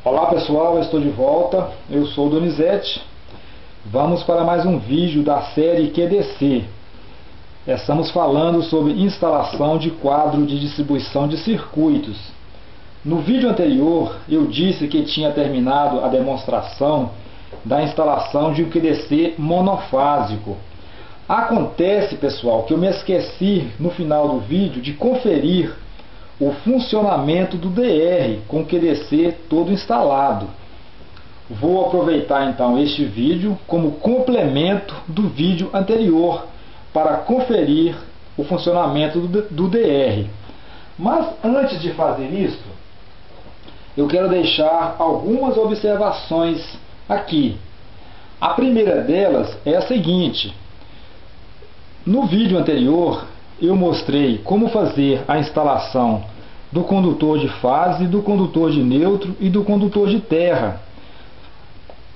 Olá pessoal, eu estou de volta, eu sou o Donizete. Vamos para mais um vídeo da série QDC. Estamos falando sobre instalação de quadro de distribuição de circuitos. No vídeo anterior eu disse que tinha terminado a demonstração da instalação de um QDC monofásico. Acontece, pessoal, que eu me esqueci no final do vídeo de conferir o funcionamento do DR com o QDC todo instalado. Vou aproveitar então este vídeo como complemento do vídeo anterior para conferir o funcionamento do DR. Mas antes de fazer isso, eu quero deixar algumas observações aqui. A primeira delas é a seguinte: no vídeo anterior eu mostrei como fazer a instalação do condutor de fase, do condutor de neutro e do condutor de terra,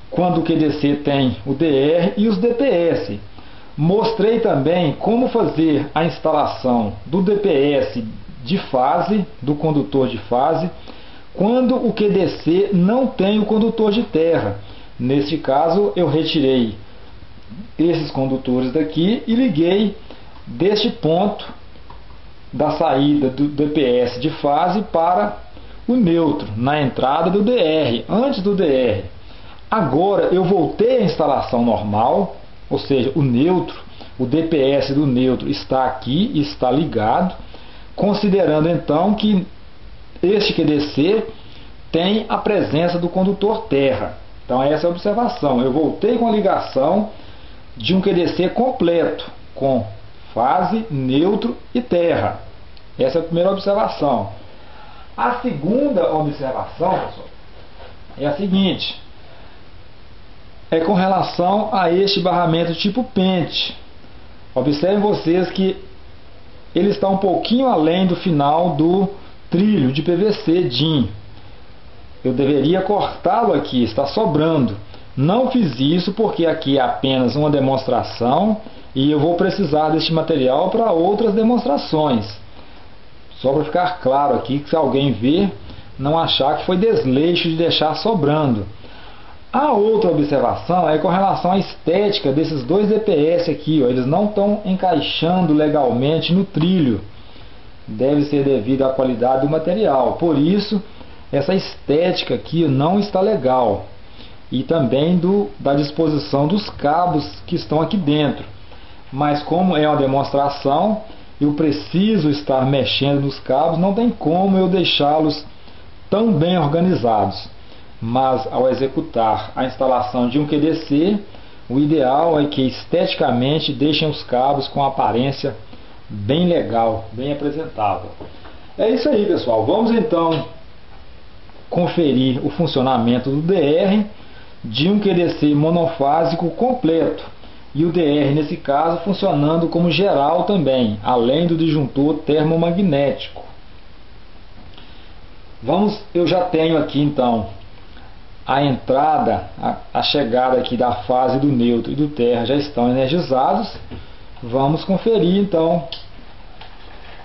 quando o QDC tem o DR e os DPS. Mostrei também como fazer a instalação do DPS de fase, do condutor de fase, quando o QDC não tem o condutor de terra. Neste caso eu retirei esses condutores daqui e liguei deste ponto da saída do DPS de fase para o neutro, na entrada do DR, antes do DR. Agora eu voltei à instalação normal, ou seja, o neutro, o DPS do neutro está aqui, está ligado, considerando então que este QDC tem a presença do condutor terra. Então essa é a observação. Eu voltei com a ligação de um QDC completo, com fase, neutro e terra. Essa é a primeira observação. A segunda observação, pessoal, é a seguinte: é com relação a este barramento tipo pente. Observem vocês que ele está um pouquinho além do final do trilho de PVC DIN. Eu deveria cortá-lo aqui, está sobrando. Não fiz isso porque aqui é apenas uma demonstração e eu vou precisar deste material para outras demonstrações. Só para ficar claro aqui, que se alguém ver, não achar que foi desleixo de deixar sobrando. A outra observação é com relação à estética desses dois DPS aqui, ó. Eles não estão encaixando legalmente no trilho. Deve ser devido à qualidade do material. Por isso, essa estética aqui não está legal. E também da disposição dos cabos que estão aqui dentro. Mas como é uma demonstração, eu preciso estar mexendo nos cabos, não tem como eu deixá-los tão bem organizados. Mas ao executar a instalação de um QDC, o ideal é que esteticamente deixem os cabos com aparência bem legal, bem apresentável. É isso aí, pessoal. Vamos então conferir o funcionamento do DR de um QDC monofásico completo. E o DR, nesse caso, funcionando como geral também, além do disjuntor termomagnético. Eu já tenho aqui então a entrada, a chegada aqui da fase do neutro e do terra já estão energizados. Vamos conferir então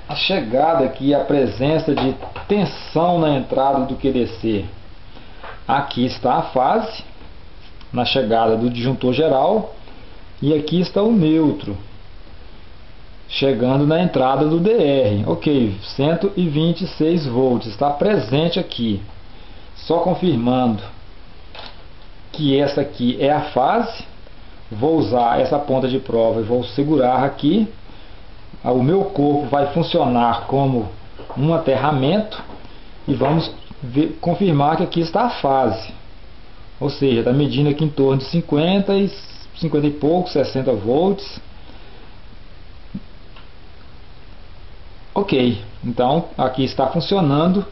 a chegada aqui, a presença de tensão na entrada do QDC. Aqui está a fase, na chegada do disjuntor geral. E aqui está o neutro, chegando na entrada do DR. Ok, 126 volts, está presente aqui. Só confirmando que essa aqui é a fase. Vou usar essa ponta de prova e vou segurar aqui. O meu corpo vai funcionar como um aterramento. E vamos confirmar que aqui está a fase. Ou seja, está medindo aqui em torno de 50 e poucos, 60 volts. Ok, então aqui está funcionando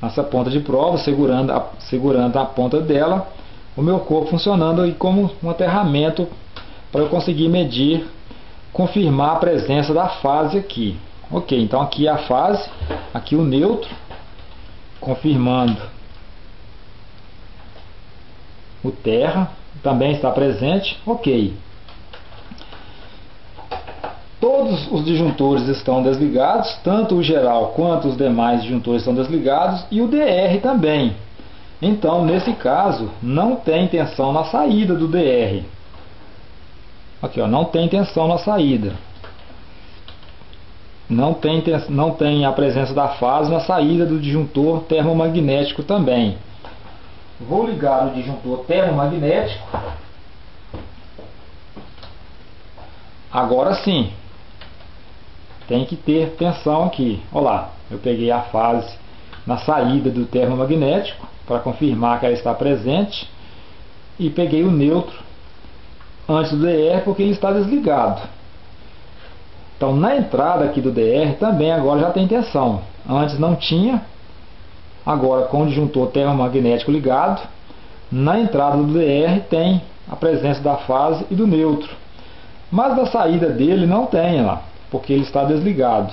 essa ponta de prova, segurando a ponta dela, o meu corpo funcionando aí como um aterramento para eu conseguir medir, confirmar a presença da fase aqui. Ok, então aqui é a fase, aqui o neutro, confirmando o terra, também está presente. Ok. Todos os disjuntores estão desligados, tanto o geral quanto os demais disjuntores estão desligados, e o DR também. Então, nesse caso, não tem tensão na saída do DR. Aqui, ó, não tem tensão na saída. Não tem a presença da fase na saída do disjuntor termomagnético também. Vou ligar o disjuntor termomagnético. Agora sim, tem que ter tensão aqui. Olha lá, eu peguei a fase na saída do termomagnético para confirmar que ela está presente e peguei o neutro antes do DR porque ele está desligado. Então, na entrada aqui do DR também agora já tem tensão. Antes não tinha, agora com o disjuntor termomagnético ligado, na entrada do DR tem a presença da fase e do neutro. Mas na saída dele não tem lá, porque ele está desligado.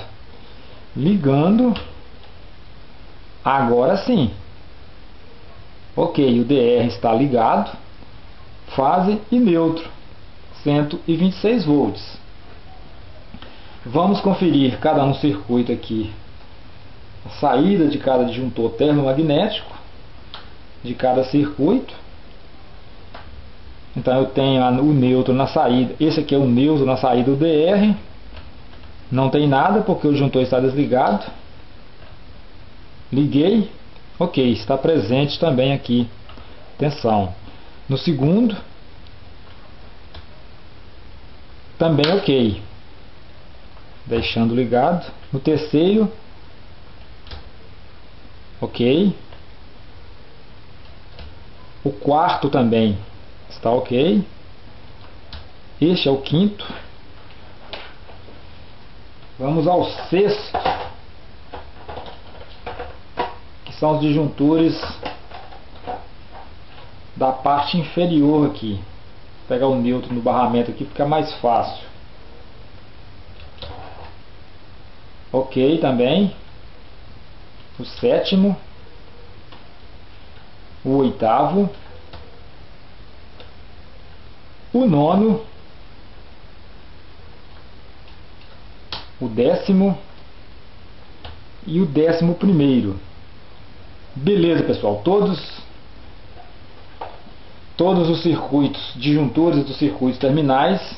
Ligando, agora sim. Ok, o DR está ligado, fase e neutro, 126 volts. Vamos conferir cada um circuito aqui, a saída de cada disjuntor termomagnético, de cada circuito. Então eu tenho o neutro na saída, esse aqui é o neutro na saída do DR, não tem nada porque o disjuntor está desligado. Liguei, ok, está presente também aqui tensão. No segundo, também ok, deixando ligado. No terceiro, ok. O quarto também está ok. Este é o quinto. Vamos ao sexto, que são os disjuntores da parte inferior aqui. Vou pegar o neutro no barramento aqui, fica mais fácil. Ok também. O sétimo, o oitavo, o nono, o décimo e o 11º. Beleza, pessoal, todos os circuitos disjuntores dos circuitos terminais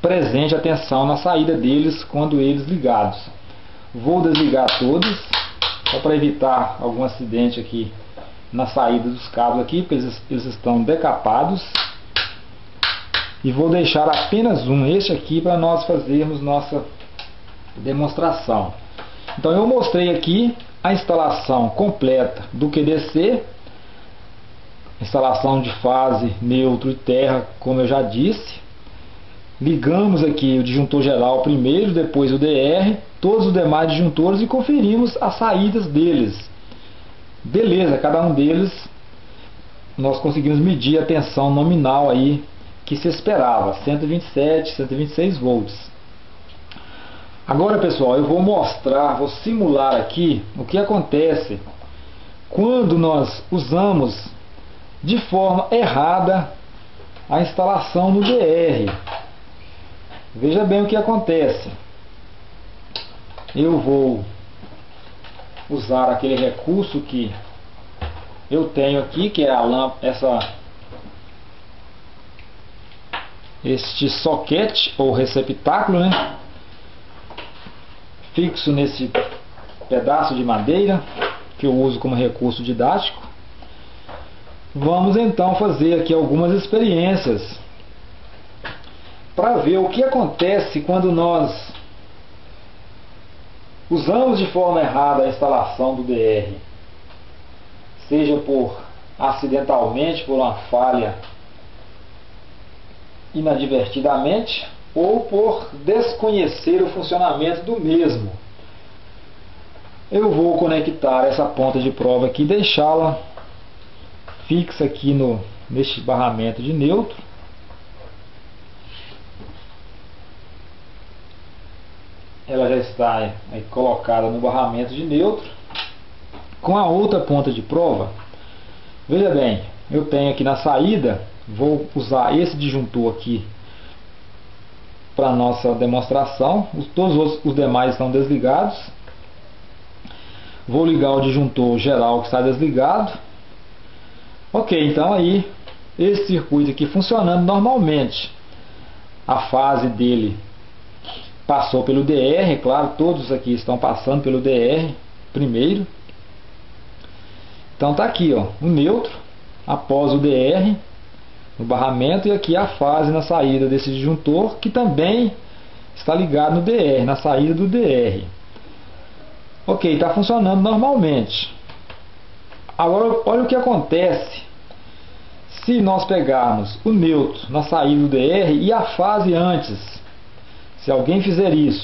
presente a tensão na saída deles quando eles ligados. Vou desligar todos, só para evitar algum acidente aqui na saída dos cabos aqui, porque eles estão decapados. E vou deixar apenas este aqui para nós fazermos nossa demonstração. Então eu mostrei aqui a instalação completa do QDC, instalação de fase, neutro e terra, como eu já disse. Ligamos aqui o disjuntor geral primeiro, depois o DR, todos os demais disjuntores e conferimos as saídas deles. Beleza, cada um deles nós conseguimos medir a tensão nominal aí que se esperava, 127, 126 volts. Agora, pessoal, eu vou mostrar, vou simular aqui o que acontece quando nós usamos de forma errada a instalação no DR. Veja bem o que acontece. Eu vou usar aquele recurso que eu tenho aqui, que é a lâmpada, este soquete ou receptáculo, né? Fixo nesse pedaço de madeira que eu uso como recurso didático. Vamos então fazer aqui algumas experiências para ver o que acontece quando nós usamos de forma errada a instalação do DR, seja por acidentalmente, por uma falha inadvertidamente, ou por desconhecer o funcionamento do mesmo. Eu vou conectar essa ponta de prova aqui e deixá-la fixa aqui neste barramento de neutro. Ela já está aí colocada no barramento de neutro. Com a outra ponta de prova, veja bem, eu tenho aqui na saída, vou usar esse disjuntor aqui para nossa demonstração. Todos os demais estão desligados. Vou ligar o disjuntor geral que está desligado. Ok, então aí esse circuito aqui funcionando normalmente. A fase dele passou pelo DR, claro, todos aqui estão passando pelo DR primeiro. Então tá aqui, ó, o neutro após o DR no barramento, e aqui a fase na saída desse disjuntor, que também está ligado no DR, na saída do DR. Ok, está funcionando normalmente. Agora olha o que acontece se nós pegarmos o neutro na saída do DR e a fase antes. Se alguém fizer isso,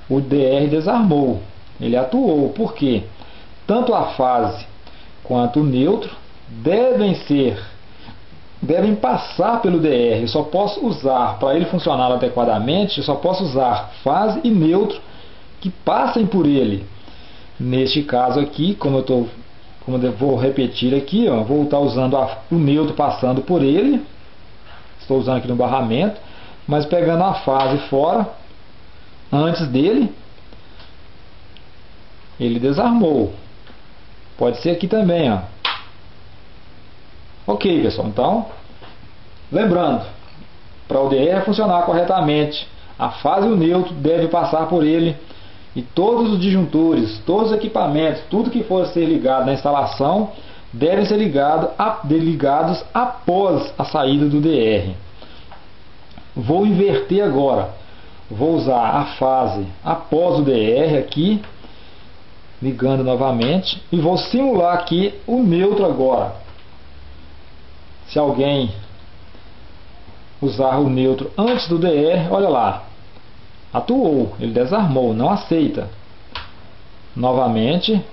o DR desarmou, ele atuou. Por quê? Tanto a fase quanto o neutro devem passar pelo DR. Eu só posso usar, para ele funcionar adequadamente, eu só posso usar fase e neutro que passem por ele. Neste caso aqui, como eu vou repetir aqui, ó, vou estar usando o neutro passando por ele. Estou usando aqui no barramento, mas pegando a fase fora, antes dele, ele desarmou. Pode ser aqui também, ó. Ok, pessoal, então, lembrando, para o DR funcionar corretamente, a fase e o neutro devem passar por ele, e todos os disjuntores, todos os equipamentos, tudo que for ser ligado na instalação, devem ser ligados após a saída do DR. Vou inverter agora, vou usar a fase após o DR aqui, ligando novamente, e vou simular aqui o neutro agora. Se alguém usar o neutro antes do DR, olha lá, atuou, ele desarmou, não aceita. Novamente.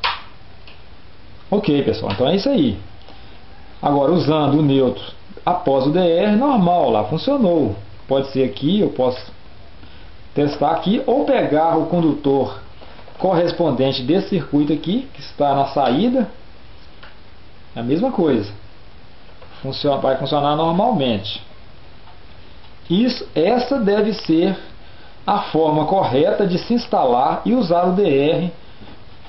Ok, pessoal, então é isso aí. Agora, usando o neutro após o DR, normal, lá funcionou. Pode ser aqui, eu posso testar aqui, ou pegar o condutor correspondente desse circuito aqui, que está na saída, é a mesma coisa. Vai funcionar normalmente. Essa deve ser a forma correta de se instalar e usar o DR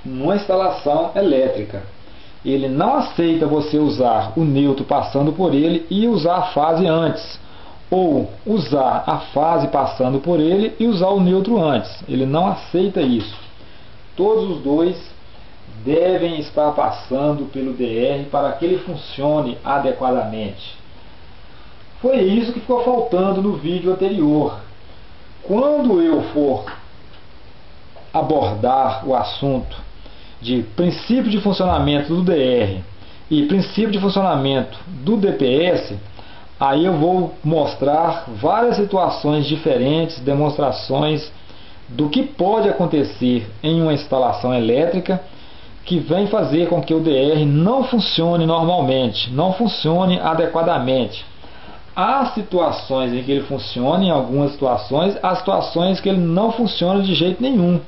numa instalação elétrica. Ele não aceita você usar o neutro passando por ele e usar a fase antes, ou usar a fase passando por ele e usar o neutro antes. Ele não aceita isso. Todos os dois devem estar passando pelo DR para que ele funcione adequadamente. Foi isso que ficou faltando no vídeo anterior. Quando eu for abordar o assunto de princípio de funcionamento do DR e princípio de funcionamento do DPS, aí eu vou mostrar várias situações diferentes, demonstrações do que pode acontecer em uma instalação elétrica que vem fazer com que o DR não funcione normalmente, não funcione adequadamente. Há situações em que ele funciona, em algumas situações, há situações que ele não funciona de jeito nenhum.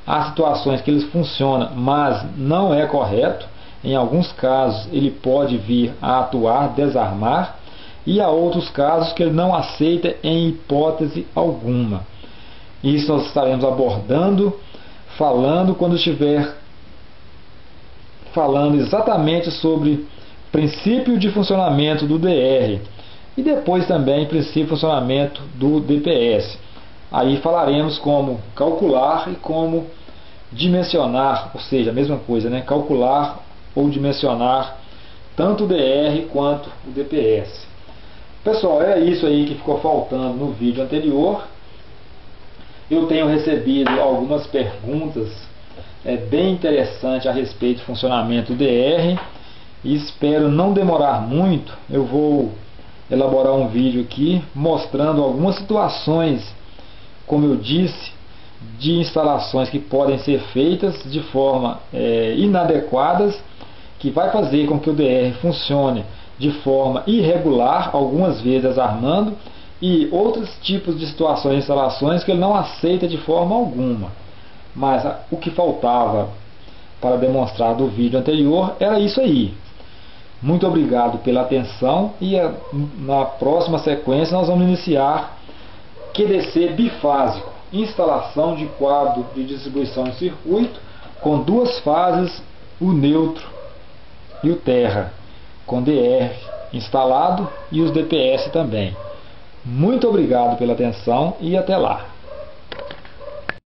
Há situações que ele funciona, mas não é correto. Em alguns casos ele pode vir a atuar, desarmar, e há outros casos que ele não aceita em hipótese alguma. Isso nós estaremos abordando, falando quando estiver falando exatamente sobre princípio de funcionamento do DR e depois também princípio de funcionamento do DPS. Aí falaremos como calcular e como dimensionar, ou seja, a mesma coisa, né? Calcular ou dimensionar tanto o DR quanto o DPS. Pessoal, é isso aí que ficou faltando no vídeo anterior. Eu tenho recebido algumas perguntas bem interessantes a respeito do funcionamento do DR e espero não demorar muito. Eu vou elaborar um vídeo aqui mostrando algumas situações, como eu disse, de instalações que podem ser feitas de forma inadequadas, que vai fazer com que o DR funcione de forma irregular, algumas vezes desarmando, e outros tipos de situações e instalações que ele não aceita de forma alguma. Mas o que faltava para demonstrar do vídeo anterior era isso aí. Muito obrigado pela atenção e na próxima sequência nós vamos iniciar QDC bifásico, instalação de quadro de distribuição de circuito com duas fases, o neutro e o Terra, com DR instalado e os DPS também. Muito obrigado pela atenção e até lá!